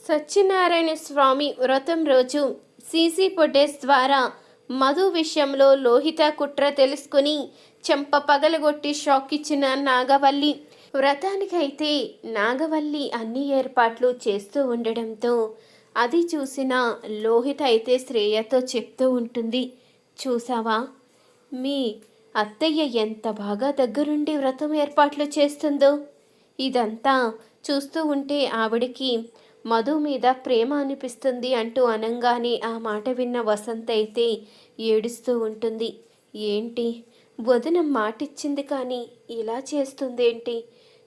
సత్యనారాయణ స్వామి వ్రతం రోజు CC footage ద్వారా మధు విషయంలో లోహిత కుట్ర తెలుసుకుని చెంప పగలగొట్టి షాక్ ఇచ్చిన నాగవల్లి. వ్రతానికైతే నాగవల్లి అన్ని ఏర్పాట్లు చేస్తూ ఉండడంతో అది చూసిన లోహిత అయితే శ్రేయతో చెప్తూ ఉంటుంది, చూసావా మీ అత్తయ్య ఎంత బాగా దగ్గరుండి వ్రతం ఏర్పాట్లు చేస్తుందో. ఇదంతా చూస్తూ ఉంటే ఆవిడికి మధు మీద ప్రేమ అనిపిస్తుంది అంటూ అనంగానే ఆ మాట విన్న వసంత అయితే ఏడుస్తూ ఉంటుంది. ఏంటి వదిన మాటిచ్చింది కానీ ఇలా చేస్తుందేంటి,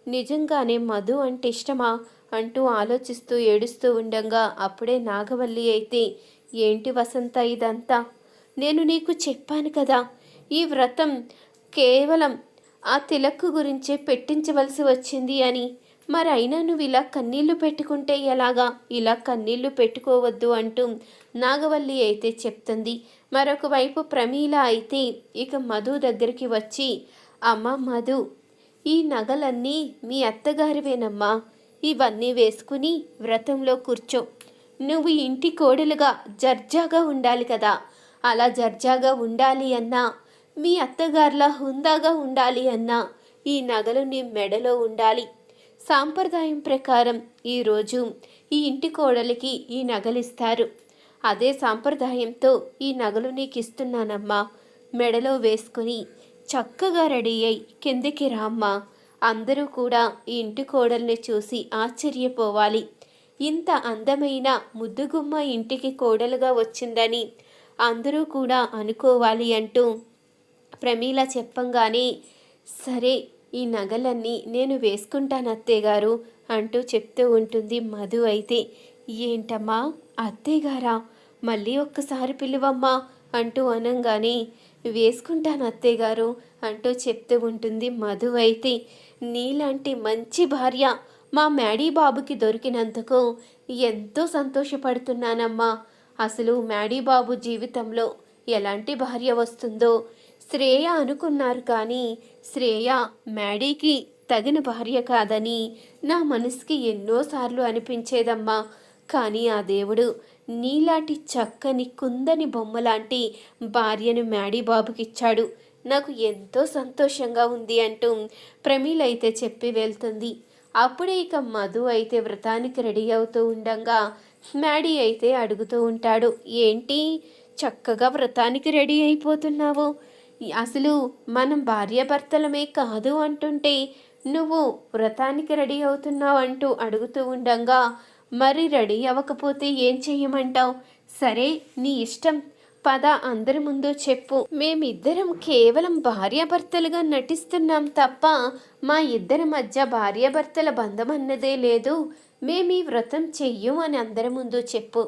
నిజంగానే మధు అంటే ఇష్టమా అంటూ ఆలోచిస్తూ ఏడుస్తూ ఉండగా అప్పుడే నాగవల్లి అయితే, ఏంటి వసంత ఇదంతా, నేను నీకు చెప్పాను కదా ఈ వ్రతం కేవలం ఆ తిలక్కు గురించే పెట్టించవలసి వచ్చింది అని. మరి అయినా నువ్వు ఇలా కన్నీళ్లు పెట్టుకుంటే ఎలాగా, ఇలా కన్నీళ్లు పెట్టుకోవద్దు అంటూ నాగవల్లి అయితే చెప్తుంది. మరొక వైపు ప్రమీల అయితే ఇక మధు దగ్గరికి వచ్చి, అమ్మ మధు, ఈ నగలన్నీ మీ అత్తగారివేనమ్మా, ఇవన్నీ వేసుకుని వ్రతంలో కూర్చో. నువ్వు ఇంటి కోడలుగా జర్జాగా ఉండాలి కదా, అలా జర్జాగా ఉండాలి అన్నా, మీ అత్తగారిలా హుందాగా ఉండాలి అన్నా ఈ నగలు నీ మెడలో ఉండాలి. సాంప్రదాయం ప్రకారం ఈరోజు ఈ ఇంటి కోడలికి ఈ నగలిస్తారు. అదే సాంప్రదాయంతో ఈ నగలు నీకు ఇస్తున్నానమ్మా, మెడలో వేసుకుని చక్కగా రెడీ అయి కిందికి రామ్మా. అందరూ కూడా ఈ ఇంటి కోడల్ని చూసి ఆశ్చర్యపోవాలి. ఇంత అందమైన ముద్దుగుమ్మ ఇంటికి కోడలుగా వచ్చిందని అందరూ కూడా అనుకోవాలి అంటూ ప్రమీల చెప్పంగానే, సరే ఈ నగలన్నీ నేను వేసుకుంటాను అత్తయ్యగారు అంటూ చెప్తూ ఉంటుంది మధు అయితే. ఏంటమ్మా అత్తయ్యగారా, మళ్ళీ ఒక్కసారి పిలువమ్మా అంటూ అనంగానే, వేసుకుంటాను అత్తయ్యగారు అంటూ చెప్తూ ఉంటుంది మధు అయితే. నీలాంటి మంచి భార్య మా మ్యాడీ బాబుకి దొరికినందుకు ఎంతో సంతోషపడుతున్నానమ్మా. అసలు మ్యాడీ బాబు జీవితంలో ఎలాంటి భార్య వస్తుందో శ్రేయ అనుకున్నారు కానీ శ్రేయ మ్యాడీకి తగిన భార్య కాదని నా మనసుకి ఎన్నోసార్లు అనిపించేదమ్మా. కానీ ఆ దేవుడు నీలాంటి చక్కని కుందని బొమ్మలాంటి భార్యను మ్యాడీ బాబుకిచ్చాడు. నాకు ఎంతో సంతోషంగా ఉంది అంటూ ప్రమీల అయితే చెప్పి వెళ్తుంది. అప్పుడే ఇక మధు అయితే వ్రతానికి రెడీ అవుతూ ఉండగా మ్యాడీ అయితే అడుగుతూ ఉంటాడు, ఏంటి చక్కగా వ్రతానికి రెడీ అయిపోతున్నావు, అసలు మనం భార్యాభర్తలమే కాదు అంటుంటే నువ్వు వ్రతానికి రెడీ అవుతున్నావు అంటూ అడుగుతూ ఉండగా, మరి రెడీ అవ్వకపోతే ఏం చెయ్యమంటావు, సరే నీ ఇష్టం, పద అందరి ముందు చెప్పు, మేమిద్దరం కేవలం భార్యాభర్తలుగా నటిస్తున్నాం తప్ప మా ఇద్దరి మధ్య భార్యాభర్తల బంధం అన్నదే లేదు, మేము ఈ వ్రతం చెయ్యం అని అందరి ముందు చెప్పు.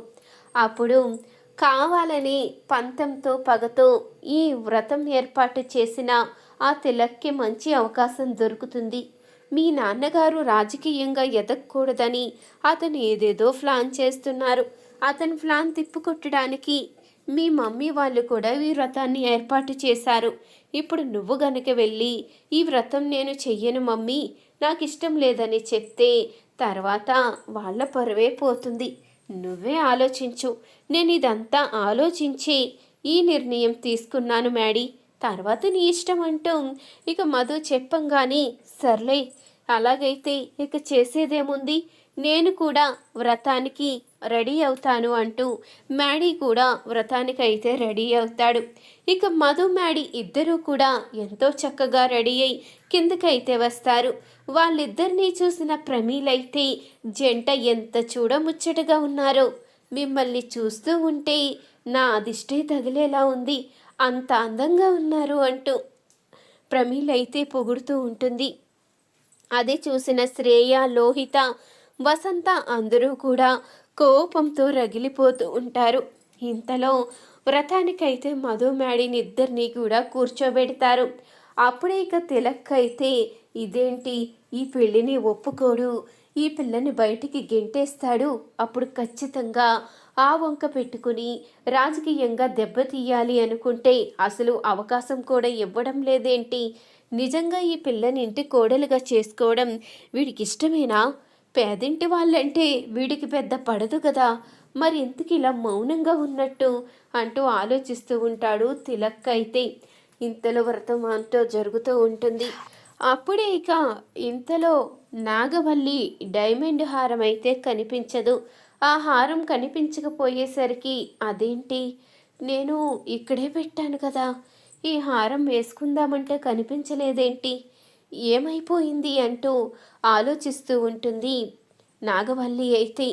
అప్పుడు కావాలని పంతంతో పగతో ఈ వ్రతం ఏర్పాటు చేసిన ఆ తిలక్కి మంచి అవకాశం దొరుకుతుంది. మీ నాన్నగారు రాజకీయంగా ఎదగకూడదని అతను ఏదేదో ప్లాన్ చేస్తున్నారు. అతని ప్లాన్ తిప్పుకొట్టడానికి మీ మమ్మీ వాళ్ళు కూడా ఈ వ్రతాన్ని ఏర్పాటు చేశారు. ఇప్పుడు నువ్వు గనక వెళ్ళి ఈ వ్రతం నేను చెయ్యను మమ్మీ, నాకు ఇష్టం లేదని చెప్తే తర్వాత వాళ్ళ పరువే పోతుంది. నువ్వే ఆలోచించు, నేను ఇదంతా ఆలోచించి ఈ నిర్ణయం తీసుకున్నాను మ్యాడీ, తర్వాత నీ ఇష్టం అంటూ ఇక మధు చెప్పంగానే, సర్లే అలాగైతే ఇక చేసేదేముంది, నేను కూడా వ్రతానికి రెడీ అవుతాను అంటూ మ్యాడీ కూడా వ్రతానికి అయితే రెడీ అవుతాడు. ఇక మధు మ్యాడీ ఇద్దరూ కూడా ఎంతో చక్కగా రెడీ అయి కిందకైతే వస్తారు. వాళ్ళిద్దరినీ చూసిన ప్రమీలైతే జంట ఎంత చూడముచ్చటగా ఉన్నారో, మిమ్మల్ని చూస్తూ ఉంటే నా అదిష్టే తగిలేలా ఉంది, అంత అందంగా ఉన్నారు అంటూ ప్రమీలైతే పొగుడుతూ ఉంటుంది. అది చూసిన శ్రేయ, లోహిత, వసంత అందరూ కూడా కోపంతో రగిలిపోతూ ఉంటారు. ఇంతలో వ్రతానికైతే మధు మ్యాడీని ఇద్దరినీ కూడా కూర్చోబెడతారు. అప్పుడే ఇక తిలక్ అయితే, ఇదేంటి ఈ పెళ్ళిని ఒప్పుకోడు, ఈ పిల్లని బయటికి గెంటేస్తాడు, అప్పుడు ఖచ్చితంగా ఆ వంక పెట్టుకుని రాజకీయంగా దెబ్బతీయాలి అనుకుంటే అసలు అవకాశం కూడా ఇవ్వడం లేదేంటి, నిజంగా ఈ పిల్లని ఇంటి కోడలుగా చేసుకోవడం వీడికి ఇష్టమేనా, పేదింటి వాళ్ళంటే వీడికి పెద్ద పడదు కదా, మరి ఎందుకు ఇలా మౌనంగా ఉన్నట్టు అంటూ ఆలోచిస్తూ ఉంటాడు తిలక్. అయితే ఇంతలో వ్రతం అంటూ జరుగుతూ ఉంటుంది. అప్పుడే ఇక ఇంతలో నాగవల్లి డైమండ్ హారం అయితే కనిపించదు. ఆ హారం కనిపించకపోయేసరికి అదేంటి, నేను ఇక్కడే పెట్టాను కదా, ఈ హారం వేసుకుందామంటే కనిపించలేదేంటి, ఏమైపోయింది అంటూ ఆలోచిస్తూ ఉంటుంది నాగవల్లి. అయితే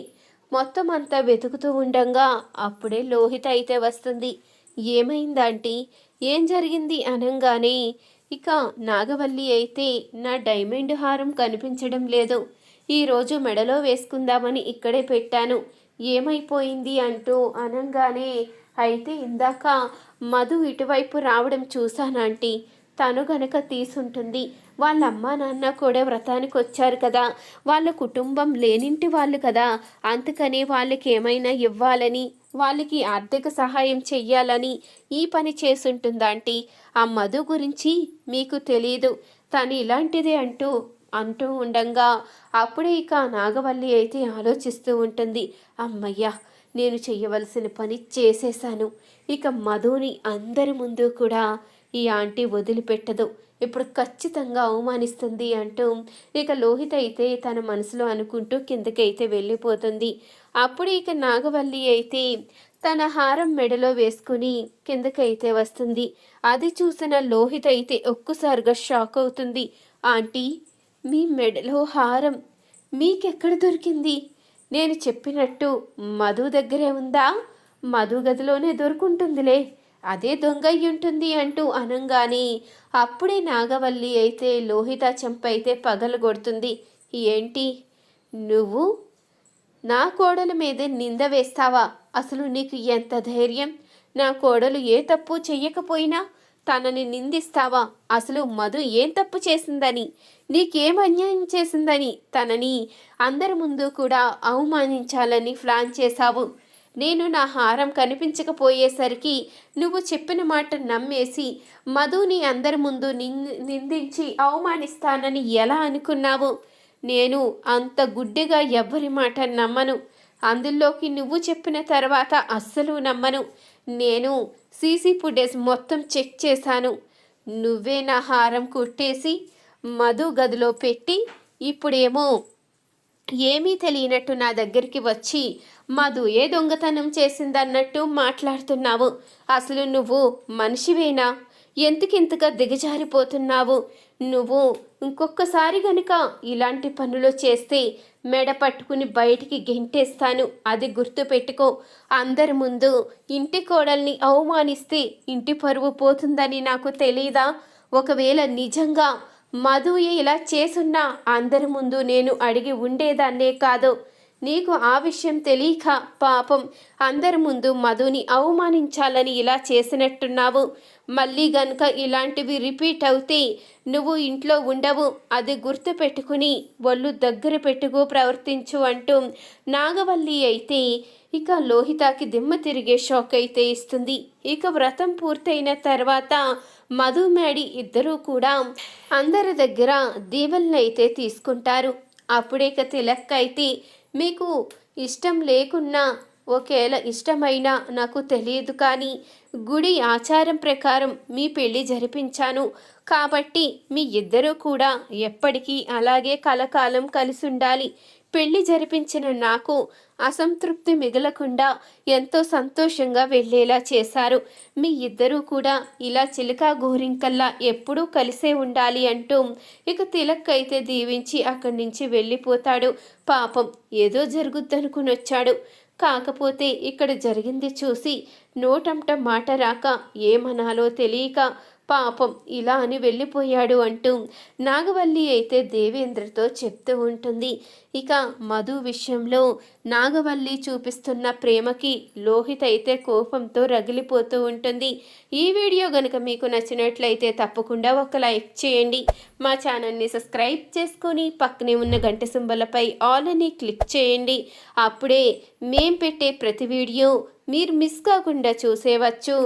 మొత్తం అంతా వెతుకుతూ ఉండంగా అప్పుడే లోహిత అయితే వస్తుంది. ఏమైందంటీ, ఏం జరిగింది అనంగానే ఇక నాగవల్లి అయితే నా డైమండ్ హారం కనిపించడం లేదు, ఈరోజు మెడలో వేసుకుందామని ఇక్కడే పెట్టాను, ఏమైపోయింది అంటూ అనంగానే అయితే ఇందాక మధు ఇటువైపు రావడం చూశానంటీ, తను గనక తీసుంటుంది. వాళ్ళ అమ్మా నాన్న కూడా వ్రతానికి వచ్చారు కదా, వాళ్ళ కుటుంబం లేనింటి వాళ్ళు కదా, అందుకని వాళ్ళకి ఏమైనా ఇవ్వాలని, వాళ్ళకి ఆర్థిక సహాయం చెయ్యాలని ఈ పని చేసుంటుందాంటీ. ఆ మధు గురించి మీకు తెలీదు, తను ఇలాంటిదే అంటూ ఉండంగా అప్పుడే ఇక నాగవల్లి అయితే ఆలోచిస్తూ ఉంటుంది. అమ్మయ్యా, నేను చెయ్యవలసిన పని చేసేశాను, ఇక మధుని అందరి ముందు కూడా ఈ ఆంటీ వదిలిపెట్టదు, ఇప్పుడు ఖచ్చితంగా అవమానిస్తుంది అంటూ ఇక లోహిత అయితే తన మనసులో అనుకుంటూ కిందకైతే వెళ్ళిపోతుంది. అప్పుడు ఇక నాగవల్లి అయితే తన హారం మెడలో వేసుకుని కిందకైతే వస్తుంది. అది చూసిన లోహిత అయితే ఒక్కసారిగా షాక్ అవుతుంది. ఆంటీ, మీ మెడలో హారం మీకెక్కడ దొరికింది? నేను చెప్పినట్టు మధు దగ్గరే ఉందా? మధు గదిలోనే దొరుకుంటుందిలే, అదే దొంగ అయ్యుంటుంది అంటూ అనంగానే అప్పుడే నాగవల్లి అయితే లోహిత చెంప అయితే పగలగొడుతుంది. ఏంటి, నువ్వు నా కోడల మీద నింద వేస్తావా? అసలు నీకు ఎంత ధైర్యం? నా కోడలు ఏ తప్పు చెయ్యకపోయినా తనని నిందిస్తావా? అసలు మధు ఏం తప్పు చేసిందని, నీకేం అన్యాయం చేసిందని తనని అందరి ముందు కూడా అవమానించాలని ప్లాన్ చేశావు. నేను నా హారం కనిపించకపోయేసరికి నువ్వు చెప్పిన మాట నమ్మేసి మధుని అందరి ముందు నిందించి అవమానిస్తానని ఎలా అనుకున్నావు? నేను అంత గుడ్డిగా ఎవ్వరి మాట నమ్మను, అందులోకి నువ్వు చెప్పిన తర్వాత అస్సలు నమ్మను. నేను సీసీ ఫుటేజ్ మొత్తం చెక్ చేశాను, నువ్వే నా హారం కుట్టేసి మధు గదిలో పెట్టి ఇప్పుడేమో ఏమీ తెలియనట్టు నా దగ్గరికి వచ్చి మధు ఏ దొంగతనం చేసిందన్నట్టు మాట్లాడుతున్నావు. అసలు నువ్వు మనిషివేనా? ఎందుకింతగా దిగజారిపోతున్నావు? నువ్వు ఇంకొకసారి గనుక ఇలాంటి పనులు చేస్తే మెడ పట్టుకుని బయటికి గెంటేస్తాను, అది గుర్తుపెట్టుకో. అందరి ముందు ఇంటి కోడల్ని అవమానిస్తే ఇంటి పరువు పోతుందని నాకు తెలీదా? ఒకవేళ నిజంగా మధు ఇలా చేసున్నా అందరి ముందు నేను అడిగి ఉండేదాన్నే కాదు. నీకు ఆ విషయం తెలియక పాపం అందరి ముందు మధుని అవమానించాలని ఇలా చేసినట్టున్నావు. మళ్ళీ గనుక ఇలాంటివి రిపీట్ అవుతే నువ్వు ఇంట్లో ఉండవు, అది గుర్తు పెట్టుకుని ఒళ్ళు దగ్గర పెట్టుకు ప్రవర్తించు అంటూ నాగవల్లి అయితే ఇక లోహితకి దిమ్మ తిరిగే షాక్ అయితే ఇస్తుంది. ఇక వ్రతం పూర్తయిన తర్వాత మధు మేడి ఇద్దరూ కూడా అందరి దగ్గర దీవెనలు అయితే తీసుకుంటారు. అప్పుడే ఇక తిలక్ అయితే మీకు ఇష్టం లేకున్నా ఒకవేళ ఇష్టమైనా నాకు తెలియదు, కానీ గుడి ఆచారం ప్రకారం మీ పెళ్లి జరిపించాను కాబట్టి మీ ఇద్దరూ కూడా ఎప్పటికీ అలాగే కలకాలం కలిసి ఉండాలి. పెళ్లి జరిపించిన నాకు అసంతృప్తి మిగలకుండా ఎంతో సంతోషంగా వెళ్ళేలా చేశారు. మీ ఇద్దరూ కూడా ఇలా చిలుకా గోరింకల్లా ఎప్పుడూ కలిసే ఉండాలి అంటూ ఇక తిలక్ అయితే దీవించి అక్కడి నుంచి వెళ్ళిపోతాడు. పాపం ఏదో జరుగుద్దనుకుని వచ్చాడు, కాకపోతే ఇక్కడ జరిగింది చూసి నోటంట మాట రాక ఏమనాలో తెలియక పాపం ఇలా అని వెళ్ళిపోయాడు అంటూ నాగవల్లి అయితే దేవేంద్రతో చెప్తూ ఉంటుంది. ఇక మధు విషయంలో నాగవల్లి చూపిస్తున్న ప్రేమకి లోహిత్ అయితే కోపంతో రగిలిపోతూ ఉంటుంది. ఈ వీడియో గనుక మీకు నచ్చినట్లయితే తప్పకుండా ఒక లైక్ చేయండి. మా ఛానల్ని సబ్స్క్రైబ్ చేసుకొని పక్కనే ఉన్న గంట సింబలపై ఆల్ అని క్లిక్ చేయండి. అప్పుడే మేం పెట్టే ప్రతి వీడియో మీరు మిస్ కాకుండా చూసేవచ్చు.